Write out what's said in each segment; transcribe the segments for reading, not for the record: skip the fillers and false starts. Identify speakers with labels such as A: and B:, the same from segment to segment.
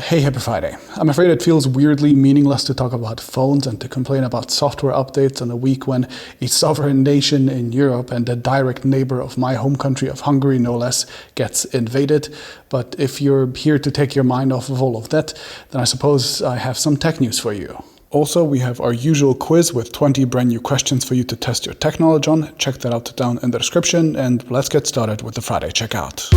A: Hey, happy Friday. I'm afraid it feels weirdly meaningless to talk about phones and to complain about software updates on a week when a sovereign nation in Europe and a direct neighbor of my home country of Hungary, no less, gets invaded. But if you're here to take your mind off of all of that, then I suppose I have some tech news for you. Also, we have our usual quiz with 20 brand new questions for you to test your tech knowledge on. Check that out down in the description, and let's get started with the Friday checkout.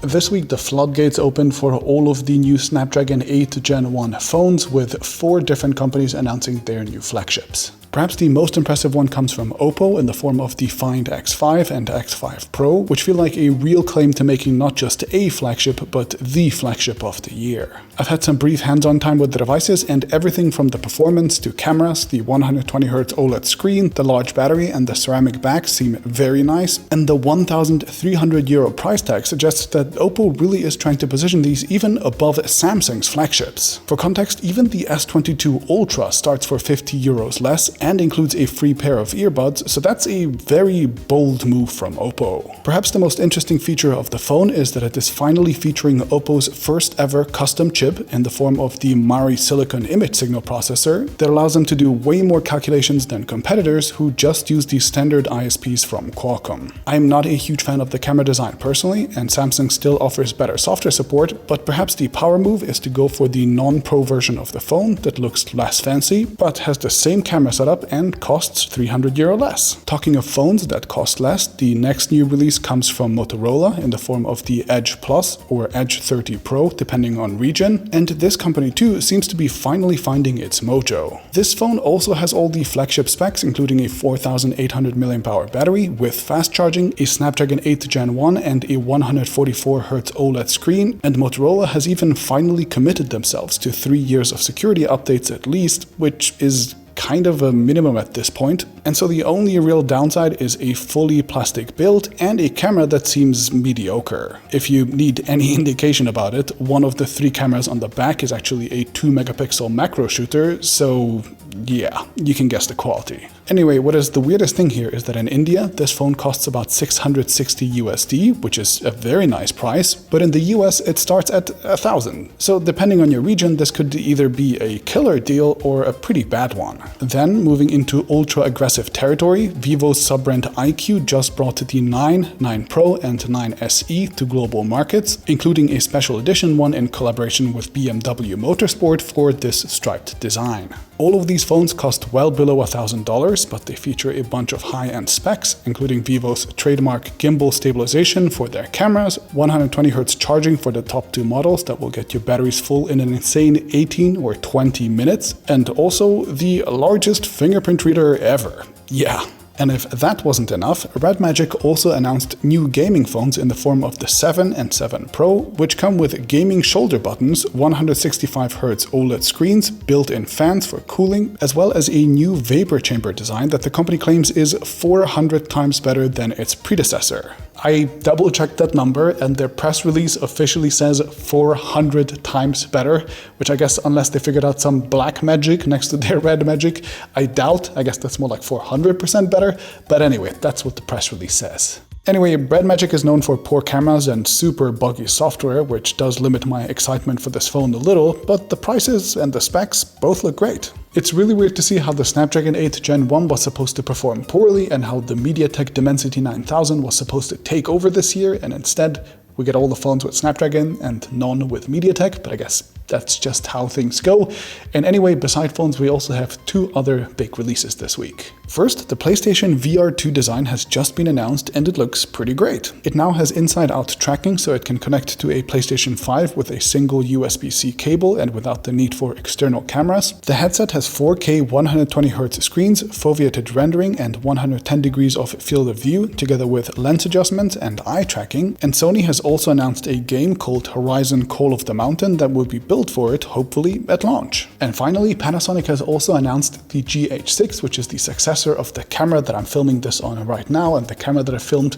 A: This week, the floodgates opened for all of the new Snapdragon 8 Gen 1 phones, with 4 different companies announcing their new flagships. Perhaps the most impressive one comes from OPPO in the form of the Find X5 and X5 Pro, which feel like a real claim to making not just a flagship, but the flagship of the year. I've had some brief hands-on time with the devices, and everything from the performance to cameras, the 120Hz OLED screen, the large battery, and the ceramic back seem very nice, and the €1,300 price tag suggests that OPPO really is trying to position these even above Samsung's flagships. For context, even the S22 Ultra starts for €50 less, and includes a free pair of earbuds, so that's a very bold move from OPPO. Perhaps the most interesting feature of the phone is that it is finally featuring OPPO's first ever custom chip in the form of the Mari Silicon image signal processor that allows them to do way more calculations than competitors who just use the standard ISPs from Qualcomm. I'm not a huge fan of the camera design personally, and Samsung still offers better software support, but perhaps the power move is to go for the non-pro version of the phone that looks less fancy, but has the same camera setup and costs €300 less. Talking of phones that cost less, the next new release comes from Motorola in the form of the Edge Plus or Edge 30 Pro, depending on region, and this company too seems to be finally finding its mojo. This phone also has all the flagship specs, including a 4800 mAh battery with fast charging, a Snapdragon 8 Gen 1 and a 144Hz OLED screen, and Motorola has even finally committed themselves to 3 years of security updates at least, which is kind of a minimum at this point, and so the only real downside is a fully plastic build and a camera that seems mediocre. If you need any indication about it, one of the 3 cameras on the back is actually a 2-megapixel macro shooter, so yeah, you can guess the quality. Anyway, what is the weirdest thing here is that in India, this phone costs about $660 USD, which is a very nice price, but in the US it starts at $1,000. So depending on your region, this could either be a killer deal or a pretty bad one. Then, moving into ultra-aggressive territory, Vivo's sub-brand IQOO just brought the 9, 9 Pro, and 9 SE to global markets, including a special edition one in collaboration with BMW Motorsport for this striped design. All of these phones cost well below $1,000, but they feature a bunch of high-end specs, including Vivo's trademark gimbal stabilization for their cameras, 120Hz charging for the top 2 models that will get your batteries full in an insane 18 or 20 minutes, and also the largest fingerprint reader ever. Yeah. And if that wasn't enough, Redmagic also announced new gaming phones in the form of the 7 and 7 Pro, which come with gaming shoulder buttons, 165Hz OLED screens, built-in fans for cooling, as well as a new vapor chamber design that the company claims is 400 times better than its predecessor. I double-checked that number, and their press release officially says 400 times better, which I guess unless they figured out some black magic next to their red magic, I doubt. I guess that's more like 400% better, but anyway, that's what the press release says. Anyway, Redmagic is known for poor cameras and super buggy software, which does limit my excitement for this phone a little, but the prices and the specs both look great. It's really weird to see how the Snapdragon 8 Gen 1 was supposed to perform poorly and how the MediaTek Dimensity 9000 was supposed to take over this year, and instead we get all the phones with Snapdragon and none with MediaTek, but I guess that's just how things go. And anyway, beside phones, we also have 2 other big releases this week. First, the PlayStation VR2 design has just been announced and it looks pretty great. It now has inside-out tracking, so it can connect to a PlayStation 5 with a single USB-C cable and without the need for external cameras. The headset has 4K 120Hz screens, foveated rendering, and 110 degrees of field of view, together with lens adjustment and eye tracking. And Sony has also announced a game called Horizon Call of the Mountain that will be built built for it, hopefully at launch. And finally, Panasonic has also announced the GH6, which is the successor of the camera that I'm filming this on right now, and the camera that I filmed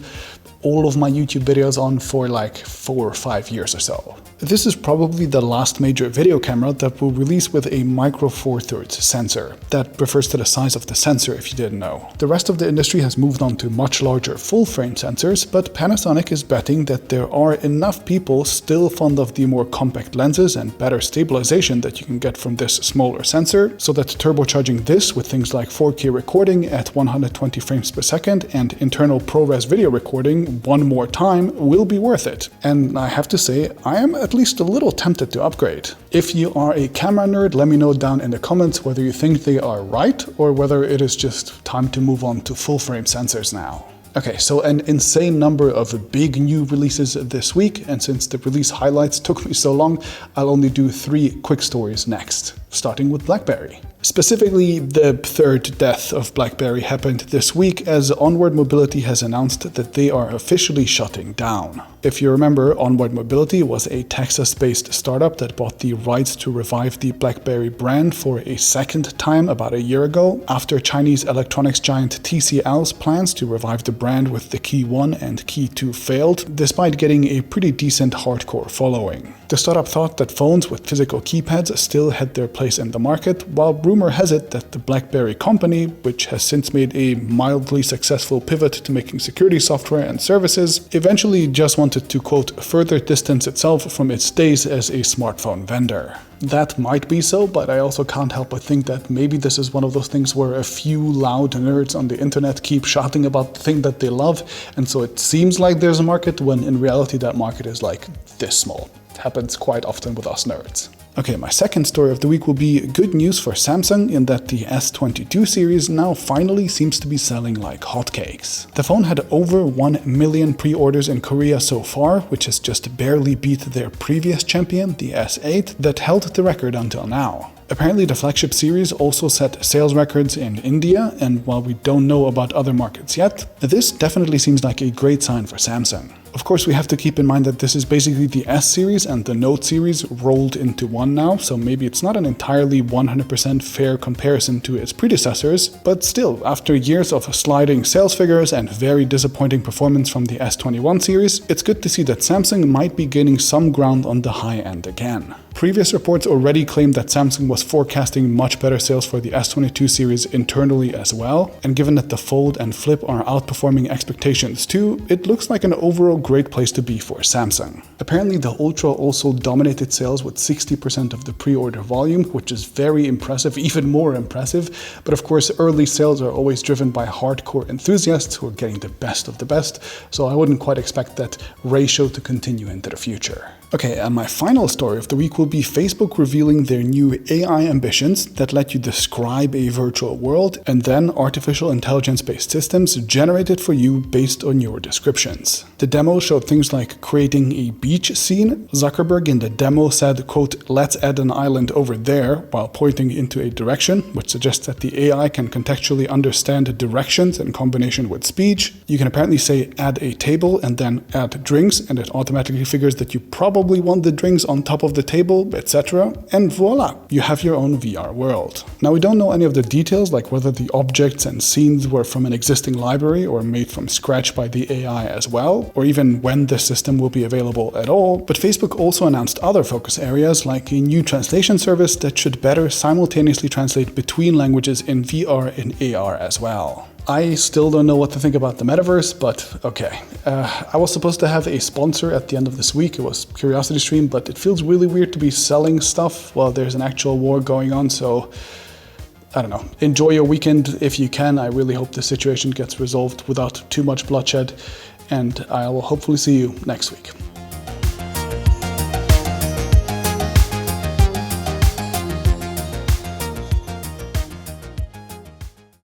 A: all of my YouTube videos on for like 4 or 5 years or so. This is probably the last major video camera that will release with a micro four thirds sensor. That refers to the size of the sensor, if you didn't know. The rest of the industry has moved on to much larger full-frame sensors, but Panasonic is betting that there are enough people still fond of the more compact lenses and better stabilization that you can get from this smaller sensor, so that turbocharging this with things like 4K recording at 120 frames per second and internal ProRes video recording one more time will be worth it. And I have to say, I am at least a little tempted to upgrade. If you are a camera nerd, let me know down in the comments whether you think they are right or whether it is just time to move on to full-frame sensors now. Okay, so an insane number of big new releases this week, and since the release highlights took me so long, I'll only do 3 quick stories next, starting with Blackberry. Specifically, the third death of Blackberry happened this week as Onward Mobility has announced that they are officially shutting down. If you remember, Onward Mobility was a Texas-based startup that bought the rights to revive the Blackberry brand for a second time about a year ago, after Chinese electronics giant TCL's plans to revive the brand with the Key 1 and Key 2 failed, despite getting a pretty decent hardcore following. The startup thought that phones with physical keypads still had their place in the market, while rumor has it that the Blackberry company, which has since made a mildly successful pivot to making security software and services, eventually just wanted to, quote, further distance itself from its days as a smartphone vendor. That might be so, but I also can't help but think that maybe this is one of those things where a few loud nerds on the internet keep shouting about the thing that they love, and so it seems like there's a market when in reality that market is like this small. It happens quite often with us nerds. Okay, my second story of the week will be good news for Samsung in that the S22 series now finally seems to be selling like hotcakes. The phone had over 1 million pre-orders in Korea so far, which has just barely beat their previous champion, the S8, that held the record until now. Apparently the flagship series also set sales records in India, and while we don't know about other markets yet, this definitely seems like a great sign for Samsung. Of course, we have to keep in mind that this is basically the S series and the Note series rolled into one now, so maybe it's not an entirely 100% fair comparison to its predecessors, but still, after years of sliding sales figures and very disappointing performance from the S21 series, it's good to see that Samsung might be gaining some ground on the high end again. Previous reports already claimed that Samsung was forecasting much better sales for the S22 series internally as well, and given that the Fold and Flip are outperforming expectations too, it looks like an overall great place to be for Samsung. Apparently the Ultra also dominated sales with 60% of the pre-order volume, which is very impressive, even more impressive, but of course early sales are always driven by hardcore enthusiasts who are getting the best of the best, so I wouldn't quite expect that ratio to continue into the future. Okay, and my final story of the week will be Facebook revealing their new AI ambitions that let you describe a virtual world and then artificial intelligence-based systems generate it for you based on your descriptions. The demo showed things like creating a beach scene. Zuckerberg in the demo said, quote, "Let's add an island over there," while pointing into a direction, which suggests that the AI can contextually understand directions in combination with speech. You can apparently say add a table and then add drinks, and it automatically figures that you probably want the drinks on top of the table, etc. And voila, you have your own VR world. Now we don't know any of the details, like whether the objects and scenes were from an existing library or made from scratch by the AI as well, or even when the system will be available at all, but Facebook also announced other focus areas like a new translation service that should better simultaneously translate between languages in VR and AR as well. I still don't know what to think about the metaverse, but okay. I was supposed to have a sponsor at the end of this week. It was CuriosityStream, but it feels really weird to be selling stuff while there's an actual war going on, so I don't know. Enjoy your weekend if you can. I really hope the situation gets resolved without too much bloodshed, and I will hopefully see you next week.